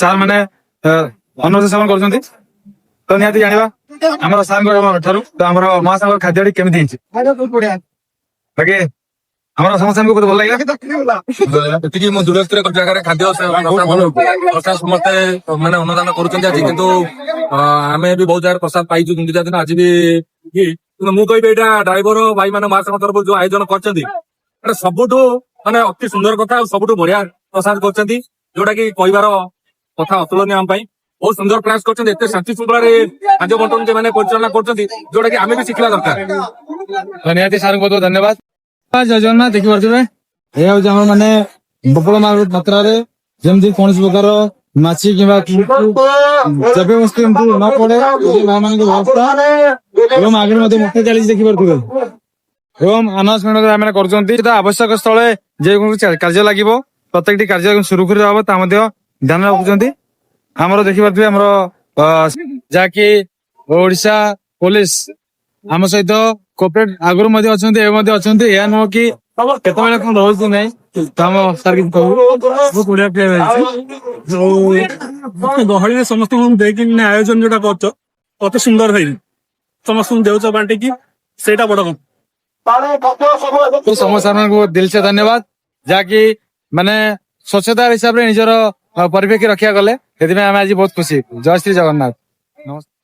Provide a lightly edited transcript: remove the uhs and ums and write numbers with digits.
Sir ମାନେ ଅନୁରୋଧ ସେବନ କରୁଛନ୍ତି ତ ନିହାତି ଜାଣିବା ଆମର ସାର୍ଙ୍କ ଠାରୁ ତ ଆମର ମହାସାଗର ଖାଦ୍ୟଟି କେମିତି ହେଇଛି। ବାକି ଆମର ସମସ୍ତଙ୍କୁ ବହୁତ ଭଲ ଲାଗିଲା। ଏତିକି ମୁଁ ଦୂରସ୍ଥରେ ଜାଗାରେ ଖାଦ୍ୟ ସମସ୍ତେ ମାନେ ଅନୁଦାନ କରୁଛନ୍ତି ଆଜି, କିନ୍ତୁ ଆମେ ବି ବହୁତ ଜାଗାରେ ପ୍ରସାଦ ପାଇଛୁ ଗୁଣ୍ଡିଚା ଦିନ ଆଜି ବି। କିନ୍ତୁ ମୁଁ କହିବି ଏଇଟା ଡ୍ରାଇଭର ଭାଇ ମାନେ ମହାସଂଘ ତରଫରୁ ଯୋଉ ଆୟୋଜନ କରିଛନ୍ତି ଏଟା ସବୁଠୁ ମାନେ ଅତି ସୁନ୍ଦର କଥା ଆଉ ସବୁଠୁ ବଢିଆ ପ୍ରସାଦ କରିଛନ୍ତି, ଯୋଉଟା କି କହିବାର କଥା ଅତୁଳନୀୟ ଆମ ପାଇଁ। ବହୁତ ସୁନ୍ଦର ପ୍ରୟାସ କରିଛନ୍ତି, ଏତେ ଶାନ୍ତି ଶୃଙ୍ଖଳାରେ ଖାଦ୍ୟ ବଣ୍ଟନ ମାନେ ପରିଚାଳନା କରୁଛନ୍ତି, ଯୋଉଟା କି ଆମେ ବି ଶିଖିବା ଦରକାର। ନିହାତି ସାର୍ଙ୍କୁ ବହୁତ ବହୁତ ଧନ୍ୟବାଦ। ଜୟ ଜଗନ୍ନାଥ। ଦେଖିପାରୁଥିବେ ଏହା ହଉଛି ଆମର ମାନେ ପ୍ରବଳ ମାତ୍ରାରେ ଯେମିତି କୌଣସି ପ୍ରକାର ମାଛି କିମ୍ବା ଦ୍ରବ୍ୟ ବସ୍ତୁ ଏମିତି ନ ପଡେ ମାନଙ୍କ ବ୍ୟବସ୍ଥା ଏବଂ ଆଗରେ ମଧ୍ୟ ମୁଖ୍ୟ ଚାଲିଛି ଦେଖିପାରୁଥିବେ ଏବଂ ଆନାଉନ୍ସମେଣ୍ଟ ଆମେ କରୁଛନ୍ତି ଆବଶ୍ୟକ ସ୍ଥଳେ ଯେକୌଣସି କାର୍ଯ୍ୟ ଲାଗିବ ପ୍ରତ୍ୟେକଟି କାର୍ଯ୍ୟ ସୁରୁଖୁରୁରେ ହବ ତା ମଧ୍ୟ ଧ୍ୟାନ ରଖୁଛନ୍ତି। ଆମର ଦେଖିପାରୁଥିବେ ଆମର ଯାହାକି ଓଡିଶା ପୋଲିସ ଆମ ସହିତ କୋପରେଟ ଆଗରୁ ମଧ୍ୟ ଅଛନ୍ତି ଏବେ ମଧ୍ୟ ଅଛନ୍ତି। ଏହା ନୁହଁ କି କେତେବେଳେ କଣ ରହୁଛି ନାହିଁ ତ ଆମ ସାର୍ କିଛି ଗହଳିରେ ସମସ୍ତଙ୍କୁ ଦେଇକି ଆୟୋଜନ ଯୋଉଟା କରୁଛ ଅତି ସୁନ୍ଦର ହେଇନି, ସମସ୍ତଙ୍କୁ ଦେଉଛ ବାଣ୍ଟିକି, ସେଇଟା ବଡ କଥା। ସମସ୍ତଙ୍କୁ ଦିଲ ସେ ଧନ୍ୟବାଦ, ଯାହାକି ମାନେ ସ୍ୱଚ୍ଛତା ହିସାବରେ ନିଜର ପରିପ୍ରେକ୍ଷୀ ରକ୍ଷା କଲେ, ସେଥିପାଇଁ ଆମେ ଆଜି ବହୁତ ଖୁସି। ଜୟ ଶ୍ରୀ ଜଗନ୍ନାଥ। ନମସ୍କାର।